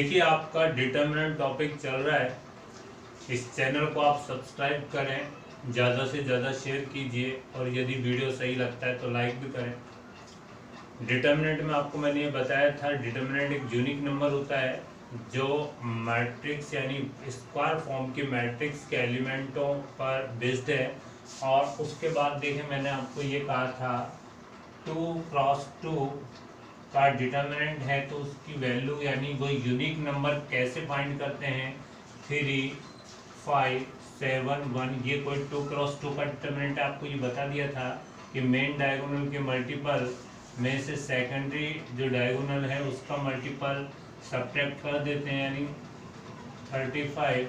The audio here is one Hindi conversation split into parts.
देखिए आपका डिटरमिनेंट टॉपिक चल रहा है। इस चैनल को आप सब्सक्राइब करें, ज़्यादा से ज़्यादा शेयर कीजिए और यदि वीडियो सही लगता है तो लाइक भी करें। डिटरमिनेंट में आपको मैंने ये बताया था, डिटरमिनेंट एक यूनिक नंबर होता है जो मैट्रिक्स यानी स्क्वायर फॉर्म के मैट्रिक्स के एलिमेंटों पर बेस्ड है। और उसके बाद देखें, मैंने आपको ये कहा था 2x2 का डिटरमिनेंट है तो उसकी वैल्यू यानी वो यूनिक नंबर कैसे फाइंड करते हैं। 3, 5, 7, 1 ये कोई 2x2 का डिटरमिनेंट है। आपको ये बता दिया था कि मेन डायगोनल के मल्टीपल में से सेकेंडरी जो डायगोनल है उसका मल्टीपल सब्ट्रैक्ट कर देते हैं, यानी 35।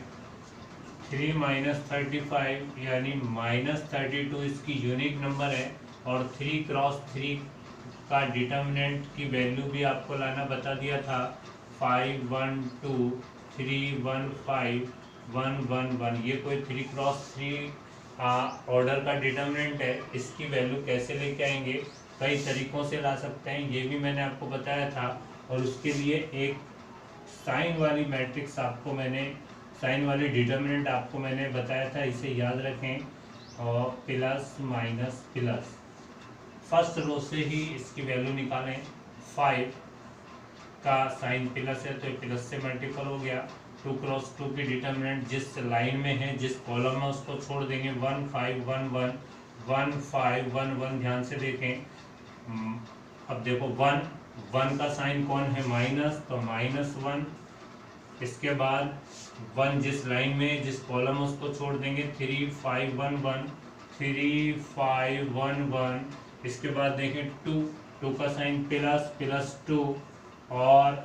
3 - 35 यानी -32 इसकी यूनिक नंबर है। और 3x3 का डिटरमिनेंट की वैल्यू भी आपको लाना बता दिया था। 5, 1, 2, 3, 1, 5, 1, 1, 1 ये कोई 3x3 ऑर्डर का डिटरमिनेंट है। इसकी वैल्यू कैसे लेके आएंगे, कई तरीक़ों से ला सकते हैं, ये भी मैंने आपको बताया था। और उसके लिए एक साइन वाली मैट्रिक्स आपको मैंने साइन वाली डिटरमिनेंट आपको मैंने बताया था, इसे याद रखें। और plus minus plus first row से ही इसकी वैल्यू निकालें। 5 का साइन प्लस है तो ये प्लस से मल्टीपल हो गया। 2x2 की डिटरमिनेंट जिस लाइन में है, जिस कॉलम में, उसको छोड़ देंगे। 1, 5, 1, 1, 1, 5, 1, 1 ध्यान से देखें। अब देखो 1 का साइन कौन है, माइनस, तो -1। इसके बाद 1 जिस लाइन में जिस कॉलम में उसको छोड़ देंगे। 3, 5, 1, 1, 3, 5, 1, 1। इसके बाद देखें 2 का साइन प्लस 2 और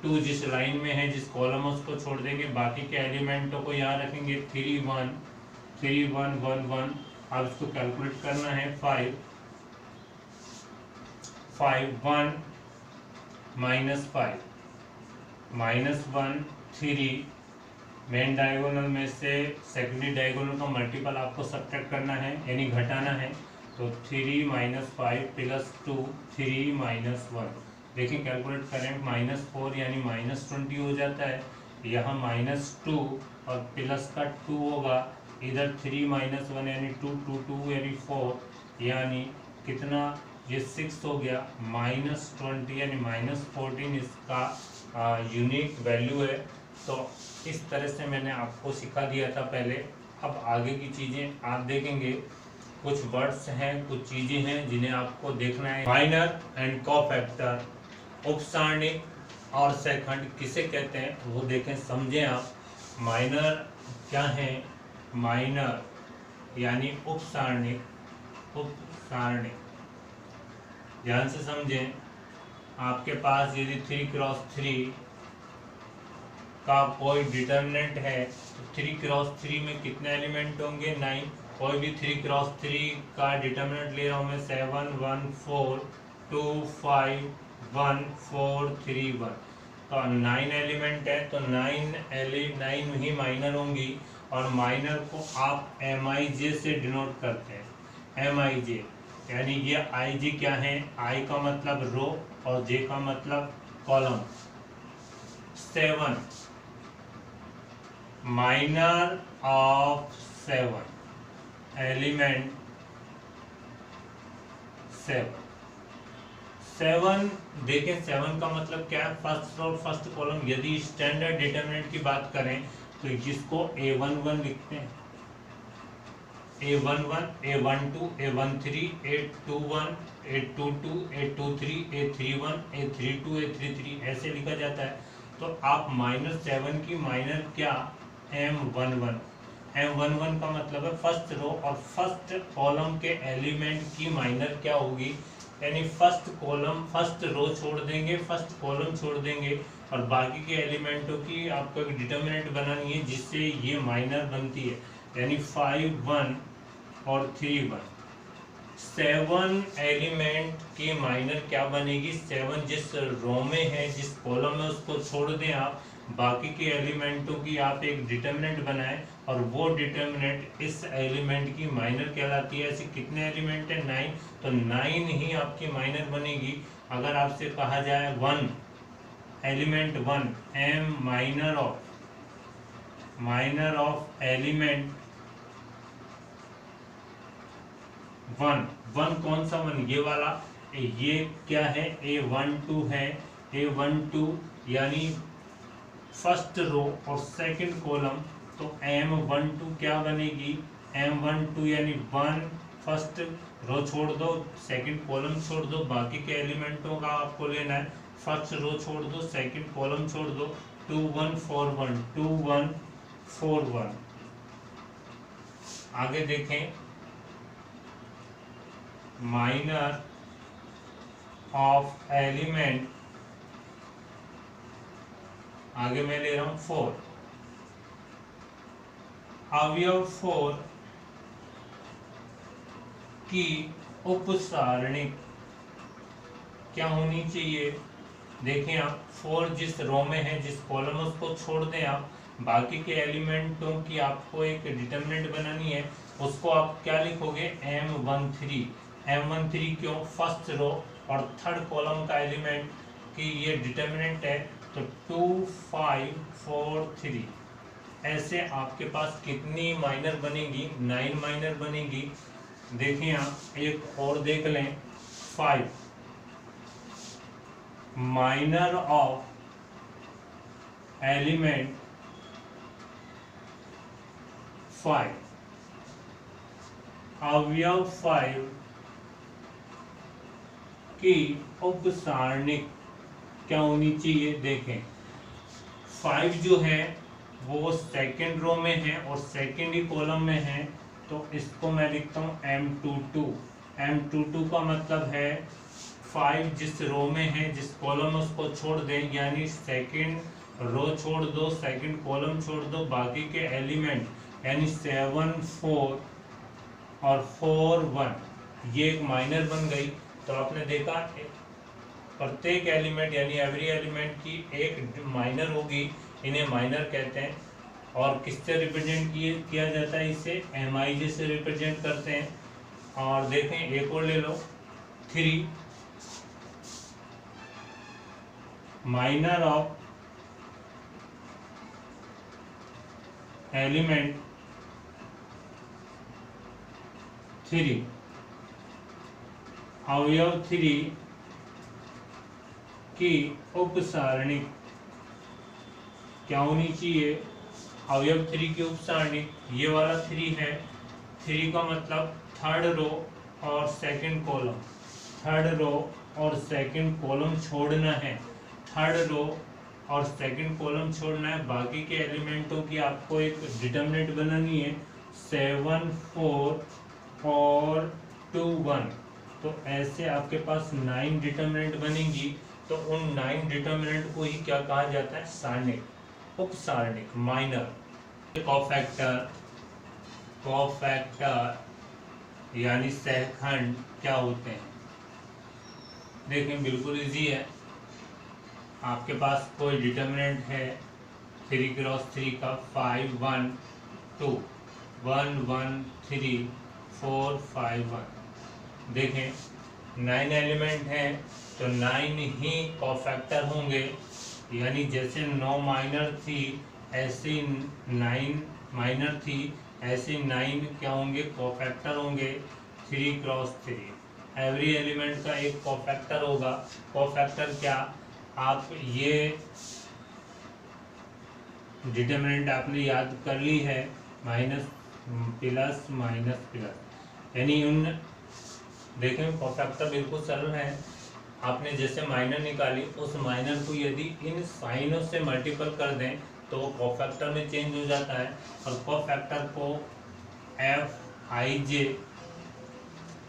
2 जिस लाइन में है जिस कॉलम में उसको छोड़ देंगे। बाकी के एलिमेंटों को यहाँ रखेंगे। 3, 1, 3, 1, 1, 1। अब इसको कैलकुलेट करना है। 5, 1 -5 -1 3 मेन डायगोनल में से सेकेंडरी डायगोनल का मल्टीपल आपको सब्ट्रैक्ट करना है यानी घटाना है। तो 3 - 5 + 2 3 - 1 देखिए कैलकुलेट करें। -4 यानी -20 हो जाता है। यहाँ -2 और प्लस का 2 होगा। इधर 3 - 1 यानी 2 2 2 यानी 4 यानी कितना, ये 6 हो गया। -20 यानी -14 इसका यूनिक वैल्यू है। तो इस तरह से मैंने आपको सिखा दिया था पहले। अब आगे की चीज़ें आप देखेंगे। कुछ वर्ड्स हैं, कुछ चीज़ें हैं जिन्हें आपको देखना है। माइनर एंड कोफैक्टर, उपसारणिक और सेकंड किसे कहते हैं वो देखें, समझें आप। माइनर क्या है, माइनर यानी उपसारणिक, ध्यान से समझें। आपके पास यदि 3x3 का कोई डिटरमिनेंट है तो 3x3 में कितने एलिमेंट होंगे, 9। कोई भी 3x3 का डिटरमिनेंट ले रहा हूँ मैं, 7, 1, 4, 2, 5, 1, 4, 3, 1। तो 9 एलिमेंट है तो 9 ही माइनर होंगी। और माइनर को आप MIJ से डिनोट करते हैं। MIJ यानी ये IG क्या है, I का मतलब रो और J का मतलब कॉलम। 7 माइनर ऑफ 7 एलिमेंट 7 देखें। 7 का मतलब क्या है, फर्स्ट रो फर्स्ट कॉलम। यदि स्टैंडर्ड डिटरमिनेंट की बात करें तो जिसको A11 लिखते हैं, A11, A12, A13, A21, A22, A23, A31, A32, A33 ऐसे लिखा जाता है। तो आप -7 की माइनर क्या, M11। M11 का मतलब है फर्स्ट रो और फर्स्ट कॉलम के एलिमेंट की माइनर क्या होगी, यानी फर्स्ट कॉलम फर्स्ट रो छोड़ देंगे, फर्स्ट कॉलम छोड़ देंगे और बाकी के एलिमेंटों की आपको एक डिटरमिनेंट बनानी है जिससे ये माइनर बनती है। यानी 5, 1 और 3, 1। 7 एलिमेंट की माइनर क्या बनेगी, 7 जिस रो में है जिस कॉलम में उसको छोड़ दें आप, बाकी के एलिमेंटों की आप एक डिटरमिनेंट बनाएं और वो डिटरमिनेंट इस एलिमेंट की माइनर कहलाती है। ऐसे कितने एलिमेंट है, 9, तो 9 ही आपकी माइनर बनेगी। अगर आपसे कहा जाए 1 element one, m minor of element one. One कौन सा वन? ये वाला। ये क्या है? A12 है। A12 यानी फर्स्ट रो और सेकंड कॉलम, तो M12 क्या बनेगी? M12 यानी वन, फर्स्ट रो छोड़ दो, सेकंड कॉलम छोड़ दो, बाकी के एलिमेंटों का आपको लेना है। फर्स्ट रो छोड़ दो, सेकंड कॉलम छोड़ दो, 2 1 4 1 2 1 4 1। आगे देखें, माइनर ऑफ एलिमेंट, आगे मैं ले रहा हूं 4। अवयव 4 की उपसारणिक क्या होनी चाहिए? देखें आप, 4 जिस रो में है, जिस कॉलम है, उसको छोड़ दें आप। बाकी के एलिमेंटों की आपको एक डिटरमिनेंट बनानी है। उसको आप क्या लिखोगे? M13। M13 क्यों? फर्स्ट रो और थर्ड कॉलम का एलिमेंट की ये डिटरमिनेंट है, तो 2 5 4 3। ऐसे आपके पास कितनी माइनर बनेगी? 9 माइनर बनेगी। देखिए आप एक और देख लें, 5 माइनर ऑफ एलिमेंट 5, अवयव 5 की उपसारणिक क्या होनी चाहिए? देखें, 5 जो है वो सेकंड रो में है और सेकंड ही कॉलम में है, तो इसको मैं लिखता हूँ M22। M22 का मतलब है 5 जिस रो में है, जिस कॉलम उसको छोड़ दें, यानी सेकंड रो छोड़ दो, सेकंड कॉलम छोड़ दो, बाकी के एलिमेंट यानी 7 4 और 4 1, ये एक माइनर बन गई। तो आपने देखा प्रत्येक एलिमेंट यानी एवरी एलिमेंट की एक माइनर होगी, इन्हें माइनर कहते हैं। और किससे रिप्रेजेंट किया जाता है? इसे MIJ से रिप्रेजेंट करते हैं। और देखें एक और ले लो, 3 माइनर ऑफ एलिमेंट 3, अवयव 3 की उपसारणिक क्या होनी चाहिए? अवयव 3 की उपसारणिक ये वाला 3 है। 3 का मतलब थर्ड रो और सेकंड कॉलम, थर्ड रो और सेकंड कॉलम छोड़ना है, थर्ड रो और सेकंड कॉलम छोड़ना है। बाकी के एलिमेंटों की आपको एक डिटरमिनेंट बनानी है, 7 4 और 2 1। तो ऐसे आपके पास 9 डिटरमिनेंट बनेगी। तो उन 9 डिटरमिनेंट को ही क्या कहा जाता है? सारणिक, उपसारणिक, माइनर। कोफैक्टर, कोफैक्टर यानी सहखंड क्या होते हैं? देखें बिल्कुल इजी है। आपके पास कोई डिटरमिनेंट है 3 क्रॉस 3 का, 5 1 2 1 1 3 4 5 1। देखें 9 एलिमेंट हैं, तो 9 ही कोफैक्टर होंगे। यानी जैसे 9 माइनर थी ऐसे 9 माइनर थी, ऐसे 9 क्या होंगे? कोफैक्टर होंगे। 3 क्रॉस 3 एवरी एलिमेंट का एक कोफैक्टर होगा। कोफैक्टर क्या? आप ये डिटरमिनेंट आपने याद कर ली है, माइनस प्लस माइनस प्लस, यानी उन देखें कोफैक्टर बिल्कुल सरल है। आपने जैसे माइनर निकाली, उस माइनर को यदि इन साइनों से मल्टीपल कर दें तो वो कोफैक्टर में चेंज हो जाता है। और कोफैक्टर को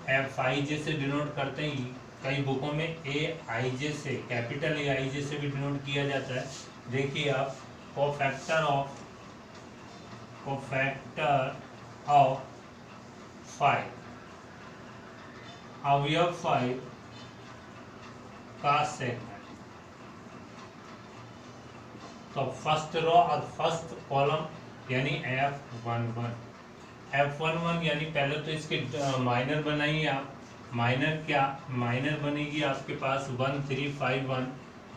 FIJ से डिनोट करते हैं। कई बुकों में AIJ से, कैपिटल AIJ से भी डिनोट किया जाता है। देखिए आप, कोफैक्टर ऑफ 5, अवयव 5 का सेगमेंट। तो फर्स्ट रो और फर्स्ट कॉलम यानी F11 यानी पहले तो इसके माइनर बनाइए आप। माइनर क्या? माइनर बनेगी आपके पास 1 3 5 1।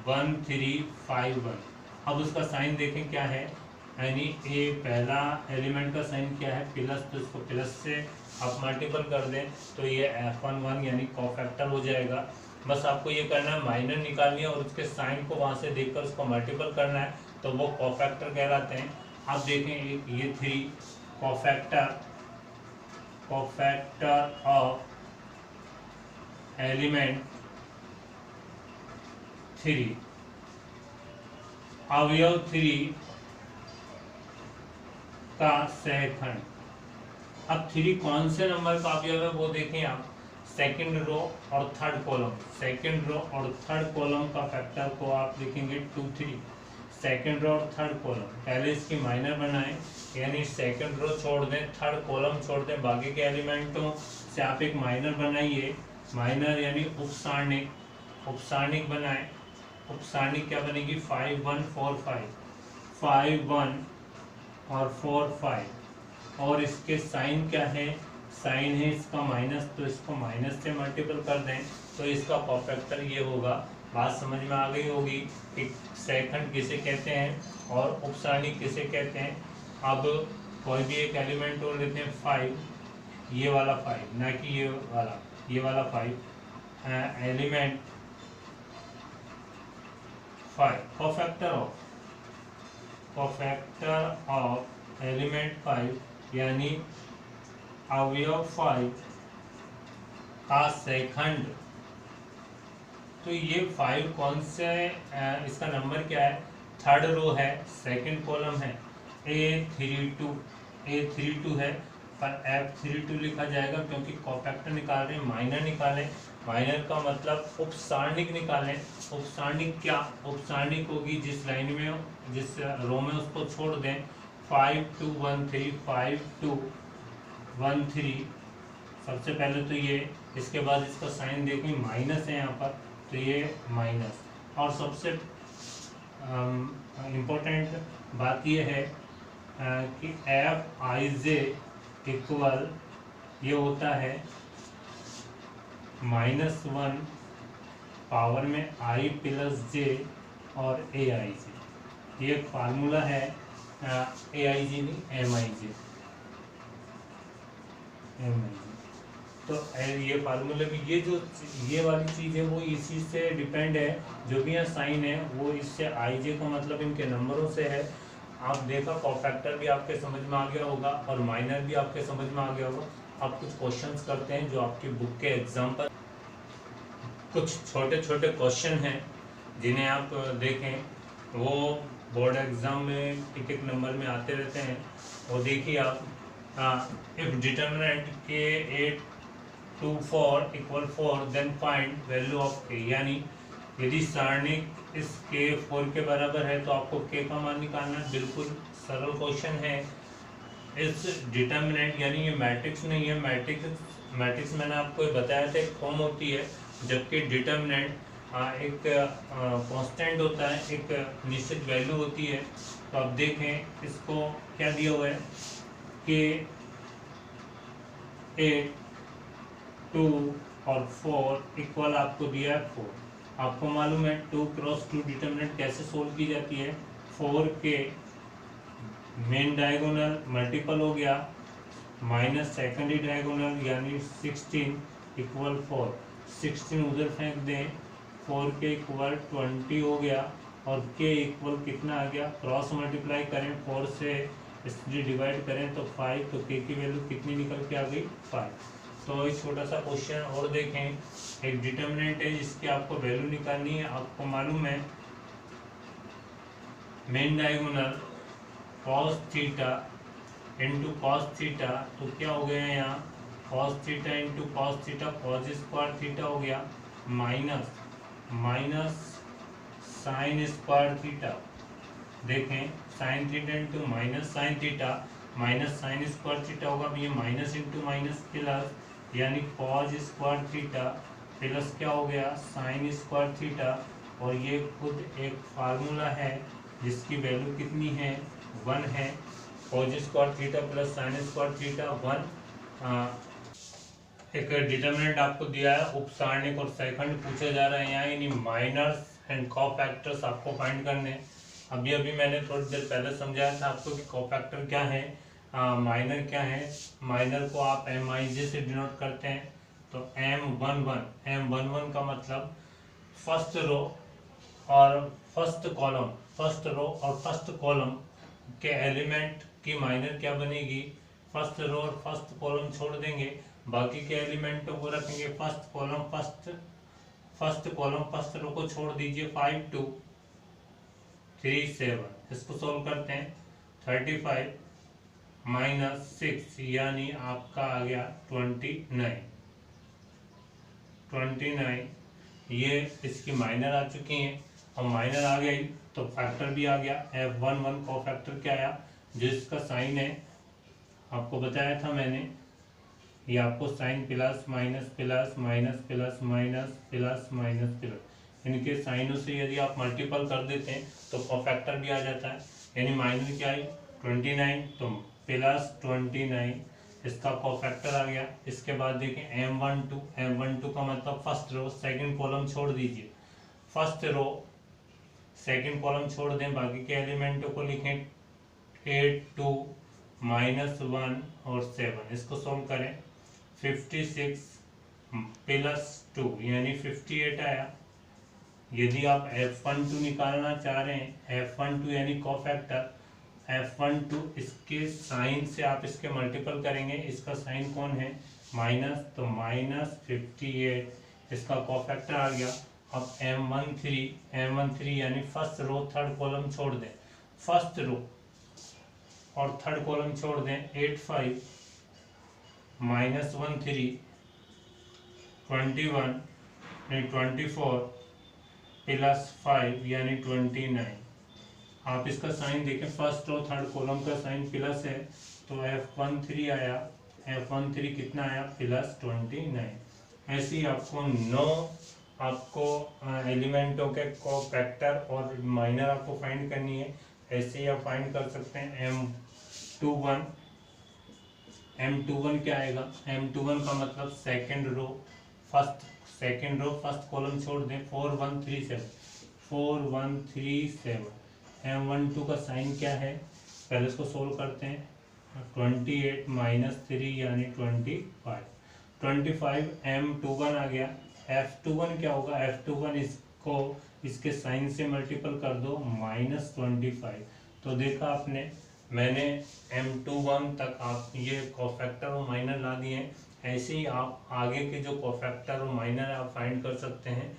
1351। अब उसका साइन देखें क्या है, यानी ए पहला एलिमेंट का साइन क्या है प्लस, तो इसको प्लस से आप मल्टीपल कर दें तो ये F11 यानी कोफैक्टर हो जाएगा। बस आपको ये करना है, माइनर निकालनी है और उसके साइन को वहाँ से देखकर उसको मल्टीपल करना है, तो वो कोफैक्टर कहलाते हैं। आप देखें ये 3 कोफैक्टर ऑफ एलिमेंट 3, अवयव 3 का सहखंड। अब 3 कौन से नंबर का अवयव है वो देखें आप, सेकंड रो और थर्ड कॉलम, सेकंड रो और थर्ड कॉलम का फैक्टर को आप लिखेंगे 2 3, सेकंड रो और थर्ड कॉलम। पहले इसकी माइनर बनाएं, यानी सेकंड रो छोड़ दें, थर्ड कॉलम छोड़ दें, बाकी के एलिमेंटों से आप एक माइनर बनाइए। माइनर यानी उपसारणिक, उपसारणिक बनाएं। उपसारणिक क्या बनेगी 5 1 4 5, 5 1 और 4 5। और इसके साइन क्या है, साइन है इसका माइनस, तो इसको माइनस से मल्टीपल कर दें तो इसका कोफैक्टर ये होगा। बात समझ में आ गई होगी कि सहखंड किसे कहते हैं और उपसारणिक किसे कहते हैं। अब कोई भी एक एलिमेंट और लेते हैं 5, ये वाला 5 ना कि ये वाला 5 एलिमेंट 5, कोफैक्टर ऑफ एलिमेंट 5 यानी अवयव 5 का सहखंड। तो ये 5 कौन से, इसका नंबर क्या है, थर्ड रो है, सेकंड कॉलम है, A32 है, पर F32 लिखा जाएगा क्योंकि कोफैक्टर निकाल रहे हैं, माइनर निकालें, माइनर का मतलब उपसारणिक निकालें। उपसारणिक क्या, उपसारणिक होगी जिस लाइन में, जिस रो में उसको छोड़ दें। 5 2 1 3, 5 2 1 3, सबसे पहले तो ये, इसके बाद इसका साइन देखें माइनस है यहाँ पर, तो ये माइनस। और सबसे इम्पोर्टेंट बात ये है कि Fij इक्वल ये होता है -1 पावर में i प्लस j और Aij। ये एक फार्मूला है, Aij नहीं Mij। तो ये फार्मूले में ये वाली चीज़ है वो इसी से डिपेंड है, जो भी यहाँ साइन है वो इससे आई जे का मतलब इनके नंबरों से है। आप देखा कोफैक्टर भी आपके समझ में आ गया होगा और माइनर भी आपके समझ में आ गया होगा। आप कुछ क्वेश्चंस करते हैं जो आपकी बुक के एग्जाम पर कुछ छोटे छोटे क्वेश्चन हैं जिन्हें आप देखें, वो बोर्ड एग्जाम में एक नंबर में आते रहते हैं। वो देखिए आप, इफ डिटर्मिनेंट के 8 2 4 = 4 then find value of k, यानी यदि सारणिक इस k 4 के बराबर है तो आपको k का मान निकालना है। बिल्कुल सरल क्वेश्चन है। इस डिटर्मिनेंट यानी ये मैट्रिक्स नहीं है, मैट्रिक्स मैंने आपको बताया था एक फॉर्म होती है, जबकि डिटर्मिनेंट एक कांस्टेंट होता है, एक निश्चित वैल्यू होती है। तो अब देखें इसको क्या दिया हुआ है कि 8 2 और 4 इक्वल आपको दिया है 4। आपको मालूम है 2 क्रॉस 2 डिटर्मिनेंट कैसे सोल्व की जाती है। 4 के मेन डायगोनल मल्टीपल हो गया माइनस सेकेंडरी डायगोनल यानी 16 = 4, 16 उधर फेंक दें, 4 के इक्वल 20 हो गया और के इक्वल कितना आ गया, क्रॉस मल्टीप्लाई करें 4 से इसलिए डिवाइड करें तो 5, तो के की वैल्यू कितनी निकल के आ गई 5। तो एक छोटा सा क्वेश्चन और देखें, एक डिटर्मिनेंट है जिसकी आपको वैल्यू निकालनी है। आपको मालूम है main diagonal cos theta into cos theta, तो क्या हो गया यहाँ cos theta into cos theta cos square theta हो गया माइनस साइन स्क्वायर थीटा। देखें sine theta into minus sine theta minus sine square theta होगा, ये माइनस इंटू माइनस प्लस, यानी cos स्क्वायर थीटा प्लस क्या हो गया साइन स्क्वायर थीटा। और ये खुद एक फार्मूला है जिसकी वैल्यू कितनी है 1 है। cos square theta plus sine square theta 1। एक डिटर्मिनेंट आपको दिया है, उपसारणिक और सहखंड पूछा जा रहा है यहाँ, यानी माइनर एंड कोफैक्टर्स आपको फाइंड करने हैं। अभी अभी मैंने थोड़ी देर पहले समझाया था आपको कि कोफैक्टर क्या है, माइनर क्या है। माइनर को आप MIJ से डिनोट करते हैं। तो M11 का मतलब फर्स्ट रो और फर्स्ट कॉलम के एलिमेंट की माइनर क्या बनेगी, फर्स्ट रो और फर्स्ट कॉलम छोड़ देंगे, बाकी के एलिमेंटों को रखेंगे फर्स्ट कॉलम फर्स्ट रो को छोड़ दीजिए। 5 2 3 7, इसको सोल्व करते हैं। 35 -6 यानी आपका आ गया 29। ये इसकी माइनर आ चुकी हैं और माइनर आ गई तो फैक्टर भी आ गया। F11 को फैक्टर क्या आया, जिसका साइन है आपको बताया था मैंने, ये आपको sign plus minus plus minus plus minus plus minus plus, इनके साइनों से यदि आप मल्टीपल कर देते हैं तो कोफैक्टर भी आ जाता है। यानी माइनर क्या आई 29, तो प्लस 29 इसका कोफैक्टर आ गया। इसके बाद देखें M12 का मतलब फर्स्ट रो सेकंड कॉलम छोड़ दीजिए, फर्स्ट रो सेकंड कॉलम छोड़ दें, बाकी के एलिमेंटों को लिखें 8 2 -1 और 7, इसको सोल्व करें। 56 + 2 यानी 58 आया। यदि आप F12 निकालना चाह रहे हैं, F12 यानी कोफैक्टर, F12 इसके साइन से आप इसके मल्टीपल करेंगे, इसका साइन कौन है माइनस, तो -58 इसका कोफैक्टर आ गया। अब M13 यानी फर्स्ट रो थर्ड कॉलम छोड़ दें, फर्स्ट रो और थर्ड कॉलम छोड़ दें। 85 -13 21 नहीं 24 + 5 यानी 29। आप इसका साइन देखें, फर्स्ट और थर्ड कॉलम का साइन प्लस है तो F13 आया। F13 कितना आया +29। ऐसे ही आपको 9 एलिमेंटों के कोफैक्टर और माइनर आपको फाइंड करनी है। ऐसे ही आप फाइंड कर सकते हैं। M21 क्या आएगा, M21 का मतलब सेकंड रो फर्स्ट कॉलम छोड़ दें। 4 1 3 7 M12 का साइन क्या है, पहले इसको सोल्व करते हैं। 28 -3 यानी 25 M21 आ गया। F21 क्या होगा, F21 इसको इसके साइन से मल्टीपल कर दो -25। तो देखा आपने, मैंने M21 तक आप ये कोफैक्टर और माइनर ला दिए हैं। ऐसे ही आप आगे के जो कोफैक्टर और माइनर आप फाइंड कर सकते हैं।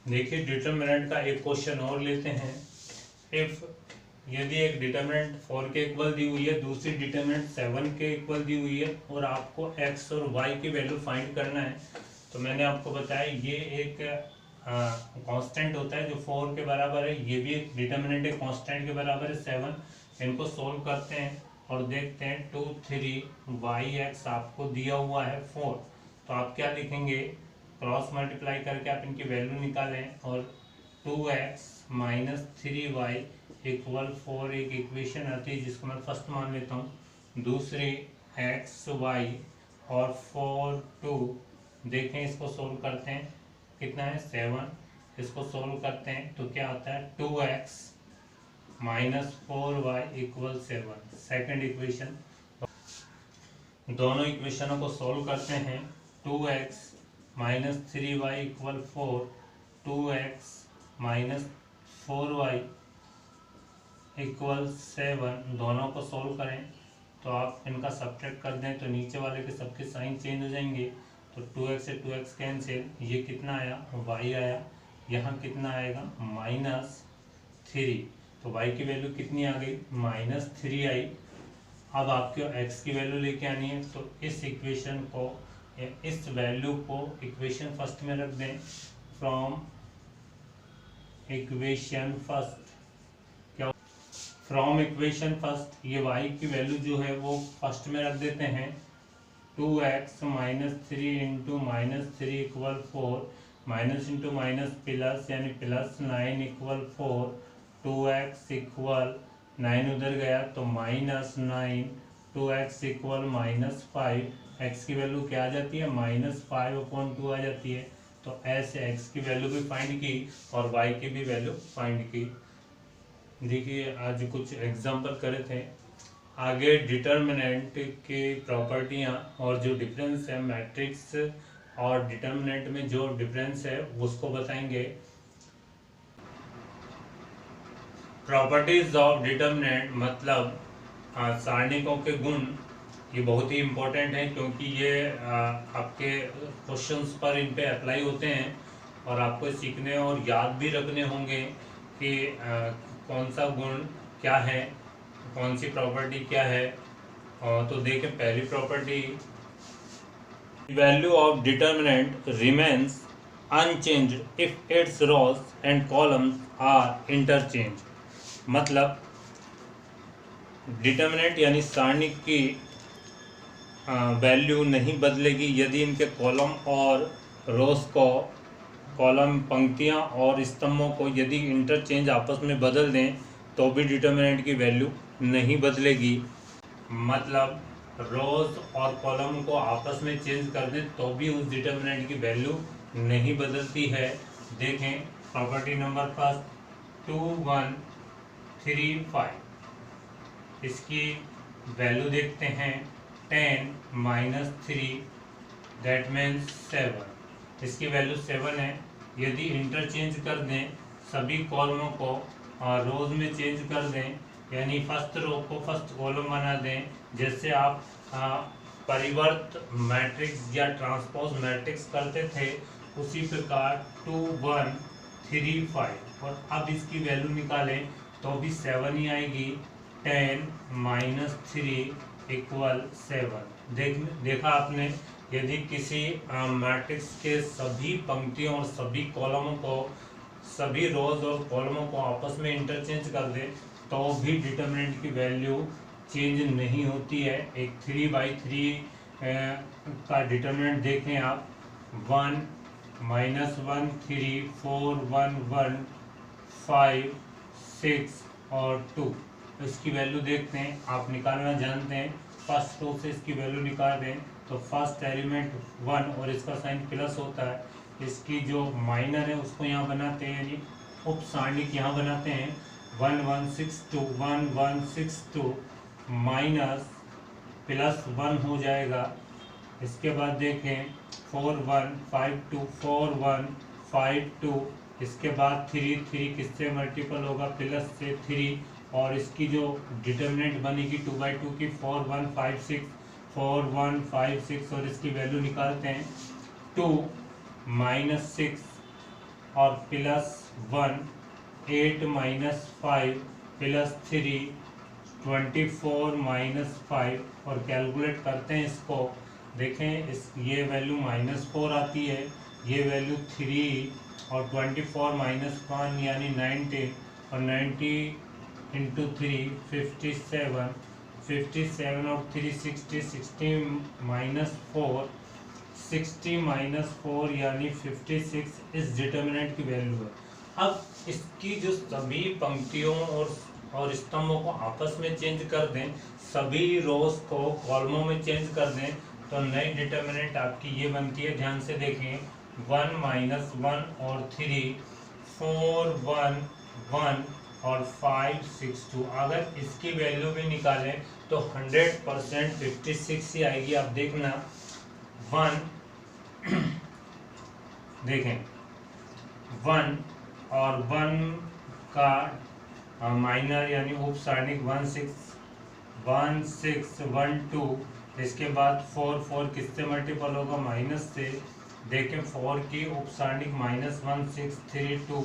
देखिए डिटरमिनेंट का एक क्वेश्चन और लेते हैं। इफ यदि एक डिटरमिनेंट 4 के इक्वल दी हुई है, दूसरी डिटरमिनेंट 7 के इक्वल दी हुई है और आपको x और y की वैल्यू फाइंड करना है, तो मैंने आपको बताया ये एक कांस्टेंट होता है जो 4 के बराबर है, ये भी एक डिटरमिनेंट है कांस्टेंट के बराबर है 7। इनको सोल्व करते हैं और देखते हैं 2 3 yx आपको दिया हुआ है 4, तो आप क्या लिखेंगे, क्रॉस मल्टीप्लाई करके आप इनकी वैल्यू निकालें और 2x - 3y = 4 एक इक्वेशन आती है जिसको मैं फर्स्ट मान लेता हूँ। दूसरी x y और 4 2, देखें इसको सोल्व करते हैं, कितना है 7, इसको सोल्व करते हैं तो क्या आता है 2x - 4y = 7 सेकंड इक्वेशन। दोनों इक्वेशनों को सोल्व करते हैं। 2x - 3y = 4, 2x - 4y = 7, दोनों को सोल्व करें तो आप इनका सब्ट्रैक्ट कर दें तो नीचे वाले के सबके साइन चेंज हो जाएंगे। तो 2x से 2x कैंसिल, ये कितना आया y आया, यहाँ कितना आएगा -3, तो y की वैल्यू कितनी आ गई -3 आई। अब आपको x की वैल्यू लेके आनी है, तो इस इक्वेशन को इस वैल्यू को इक्वेशन फर्स्ट में रख दें। फ्रॉम इक्वेशन फर्स्ट ये y की वैल्यू जो है वो फर्स्ट में रख देते हैं। 2x - 3 × -3 = 4, minus into minus plus यानी +9 = 4, 2x = 9 उधर गया तो -9, 2x = -5, x की वैल्यू क्या आ जाती है -5/2 आ जाती है। तो ऐसे x की वैल्यू भी फाइंड की और y की भी वैल्यू फाइंड की। देखिए आज कुछ एग्जांपल करे थे। आगे डिटर्मिनेंट की प्रॉपर्टियां और जो डिफरेंस है मैट्रिक्स और डिटर्मिनेंट में जो डिफरेंस है उसको बताएंगे। प्रॉपर्टीज ऑफ डिटर्मिनेंट मतलब सारणिकों के गुण, ये बहुत ही इम्पोर्टेंट है क्योंकि ये आपके क्वेश्चंस पर इन पे अप्लाई होते हैं और आपको सीखने और याद भी रखने होंगे कि कौन सा गुण क्या है, कौन सी प्रॉपर्टी क्या है। तो देखें पहली property, value of determinant remains unchanged if its rows and columns are interchange. मतलब डिटर्मिनेंट यानी सारणिक की वैल्यू नहीं बदलेगी यदि इनके कॉलम और रोज को, कॉलम पंक्तियां और स्तंभों को यदि इंटरचेंज आपस में बदल दें तो भी डिटर्मिनेंट की वैल्यू नहीं बदलेगी। मतलब रोज और कॉलम को आपस में चेंज कर दें तो भी उस डिटर्मिनेंट की वैल्यू नहीं बदलती है। देखें प्रॉपर्टी नंबर फर्स्ट 2 1 3 5, इसकी वैल्यू देखते हैं 10 - 3 दैट मीन्स 7, इसकी वैल्यू 7 है। यदि इंटरचेंज कर दें सभी कॉलमों को और रोज में चेंज कर दें यानी फर्स्ट रो को फर्स्ट कॉलम बना दें, जैसे आप परिवर्त मैट्रिक्स या ट्रांसपोज मैट्रिक्स करते थे उसी प्रकार 2 1 3 5, और अब इसकी वैल्यू निकालें तो भी 7 ही आएगी। 10 - 3 = 7। देखा आपने, यदि किसी मैट्रिक्स के सभी पंक्तियों और सभी कॉलमों को, सभी रोज और कॉलमों को आपस में इंटरचेंज कर दे तो भी डिटर्मिनेंट की वैल्यू चेंज नहीं होती है। एक 3/3 का डिटर्मिनेंट देखें आप, 1 - 1 3 4 1 1 5 6 और 2, इसकी वैल्यू देखते हैं। आप निकालना जानते हैं, फर्स्ट रो से इसकी वैल्यू निकाल दें तो फर्स्ट एलिमेंट 1 और इसका साइन प्लस होता है, इसकी जो माइनर है उसको यहाँ बनाते हैं यानी उप सारणिक यहाँ बनाते हैं 1 1 6 2 1 1 6 2 माइनस प्लस 1 हो जाएगा। इसके बाद देखें 4 1 5 2 4 1 5 2, इसके बाद 3 3 किससे मल्टीपल होगा, प्लस से 3, और इसकी जो डिटर्मिनेंट बनेगी 2/2 की 4 1 5 6 4 1 5 6, और इसकी वैल्यू निकालते हैं 2 - 6 और प्लस 1 8 - 5 प्लस 3 24 - 5, और कैलकुलेट करते हैं इसको। देखें इस ये वैल्यू -4 आती है, ये वैल्यू 3 और 24 - 1 यानी 19, और 90 × 3 57, 57 और 3 60, 60 - 4, 60 - 4 यानी 56 इस डिटर्मिनेंट की वैल्यू है। अब इसकी जो सभी पंक्तियों और स्तंभों को आपस में चेंज कर दें, सभी रोज को कॉलमों में चेंज कर दें तो नई डिटर्मिनेंट आपकी ये बनती है। ध्यान से देखें 1 - 1 और 3 4 1 1 और 5 6 2। अगर इसकी वैल्यू भी निकालें तो 100% 56 ही आएगी। आप देखना 1 देखें 1 और 1 का माइनर यानी उप सारणिक 1 6 1 2, इसके बाद 4 4 किससे मल्टीपल होगा, माइनस से। देखें 4 की उप सारणिक -1 6 3 2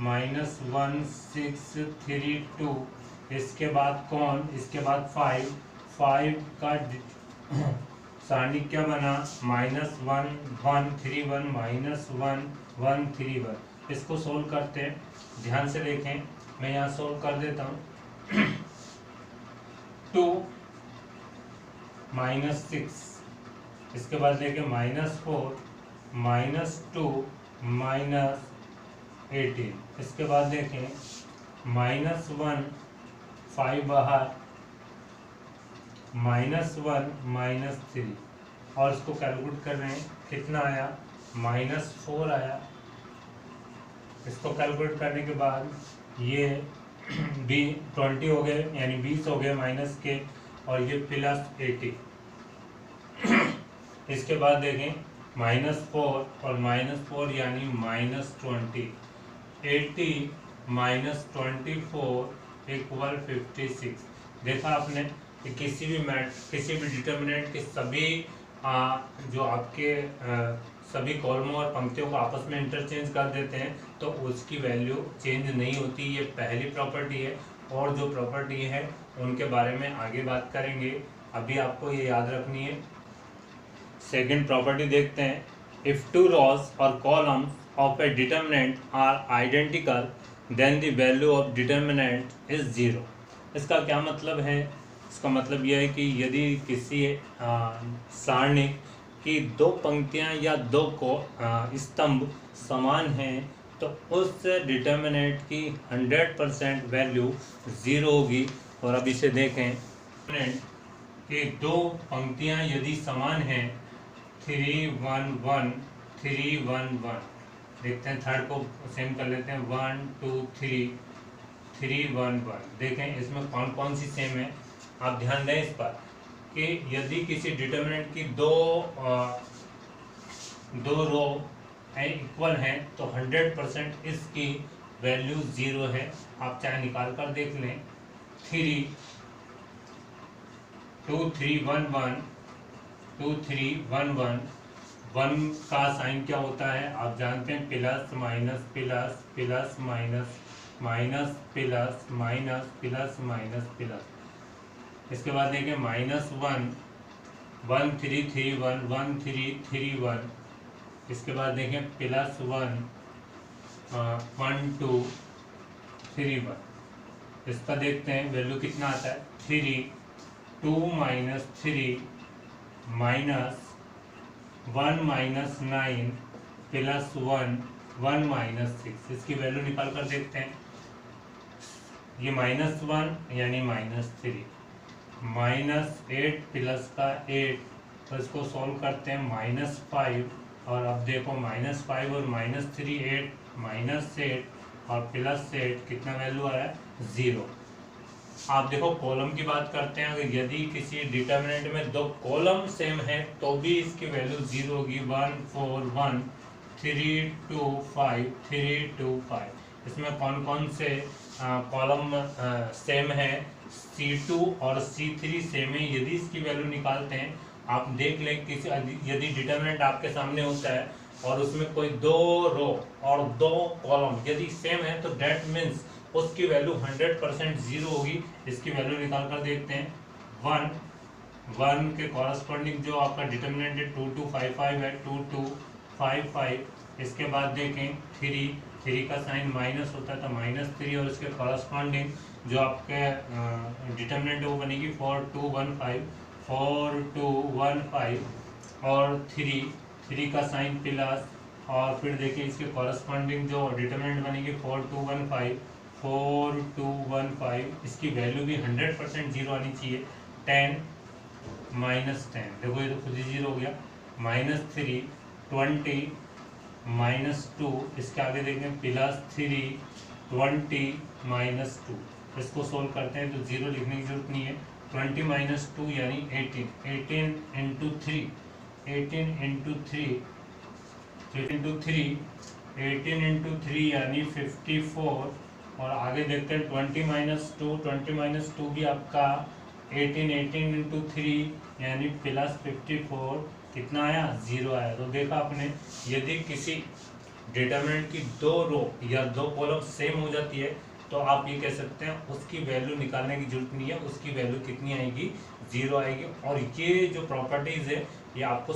-1 6 3 2, इसके बाद कौन, इसके बाद 5 का सारणिक क्या बना, -1 1 3 1 -1 1 3 1। इसको सोल्व करते हैं, ध्यान से देखें, मैं यहाँ सोल्व कर देता हूँ 2 - 6, इसके बाद देखें -4 -2 -18, इसके बाद देखें -1 5 बाहर -1 -3, और इसको कैलकुलेट कर रहे हैं कितना आया -4 आया। इसको कैलकुलेट करने के बाद ये 20 हो गए, यानी 20 हो गए माइनस के, और ये +80। इसके बाद देखें -4 और -4 यानी -20, 80 -24 = 56। देखा आपने कि किसी भी डिटर्मिनेंट के सभी जो आपके सभी कॉलमों और पंक्तियों को आपस में इंटरचेंज कर देते हैं तो उसकी वैल्यू चेंज नहीं होती। ये पहली प्रॉपर्टी है, और जो प्रॉपर्टी है उनके बारे में आगे बात करेंगे, अभी आपको ये याद रखनी है। सेकंड प्रॉपर्टी देखते हैं। इफ टू रॉज और columns of a determinant are identical then the value of determinant is 0। इसका क्या मतलब है? इसका मतलब यह है कि यदि किसी सारणी की दो पंक्तियां या दो स्तंभ समान हैं तो उस डिटर्मिनेंट की 100% वैल्यू 0 होगी। और अब इसे देखें, कि दो पंक्तियां यदि समान हैं 3 1 1 3 1 1, देखते हैं थर्ड को सेम कर लेते हैं 1 2 3 3 1 1। देखें इसमें कौन कौन सी सेम है, आप ध्यान दें इस पर कि यदि किसी डिटर्मिनेंट की दो रो इक्वल हैं तो 100% इसकी वैल्यू 0 है। आप चाहे निकाल कर देख लें। 3 2 3 1 1 2 3 1 1, 1 का साइन क्या होता है आप जानते हैं, plus minus plus plus minus minus plus minus plus minus plus. इसके बाद देखें -1 1 3 3 1 1 3 3 1। इसके बाद देखें +1 1 2 3 1। इसका देखते हैं वैल्यू कितना आता है। 3 2 -3 -1 -9 +1 1 -6। इसकी वैल्यू निकाल कर देखते हैं। ये -1 यानी -3, -8 प्लस का 8, तो इसको सॉल्व करते हैं -5। और अब देखो -5 और -3 8 -8 और +8 कितना वैल्यू आ रहा है 0। आप देखो कॉलम की बात करते हैं, अगर यदि किसी डिटर्मिनेंट में दो कॉलम सेम है तो भी इसकी वैल्यू 0 होगी। 1 4 1 3 2 5 3 2 5। इसमें कौन कौन से कॉलम सेम है? C2 और C3 सेम है। यदि इसकी वैल्यू निकालते हैं, आप देख लें किसी यदि डिटर्मिनेंट आपके सामने होता है और उसमें कोई दो रो और दो कॉलम यदि सेम है तो डेट मीन्स उसकी वैल्यू 100% 0 होगी। इसकी वैल्यू निकाल कर देखते हैं। 1 के कॉरस्पॉन्डिंग जो आपका डिटर्मिनेंट है 2 2 5 5 है, 2 2 5 5। इसके बाद देखें 3 का साइन माइनस होता है तो -3, और इसके कॉरस्पॉन्डिंग जो आपके डिटर्मिनेंट है वो बनेगी 4 2 1 5 4 2 1 5। और 3 का साइन प्लस, और फिर देखिए इसके कॉरस्पॉन्डिंग जो डिटर्मिनेंट बनेगी 4 2 1 5 4 2 1 5। इसकी वैल्यू भी 100% 0 आनी चाहिए। 10 -10, देखो ये तो खुद ही 0 हो गया। -3 20 -2, इसके आगे देखें +3 20 -2। इसको सोल्व करते हैं तो 0 लिखने की जरूरत नहीं है। 20 - 2 यानी 18 18 × 3 18 × 3 18 × 3 यानी 54। और आगे देखते हैं 20 - 2 भी आपका 18 × 3 यानी +54। कितना आया 0 आया। तो देखा आपने यदि किसी डिटर्मिनेंट की दो रो या दो कॉलम सेम हो जाती है तो आप ये कह सकते हैं उसकी वैल्यू निकालने की जरूरत नहीं है, उसकी वैल्यू कितनी आएगी 0 आएगी। और ये जो प्रॉपर्टीज़ है ये आपको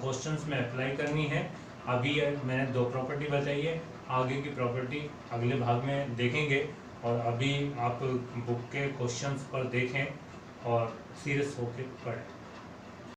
क्वेश्चंस में अप्लाई करनी है। अभी मैंने 2 प्रॉपर्टी बताई है, आगे की प्रॉपर्टी अगले भाग में देखेंगे। और अभी आप बुक के क्वेश्चंस पर देखें और सीरियस होकर पढ़ें।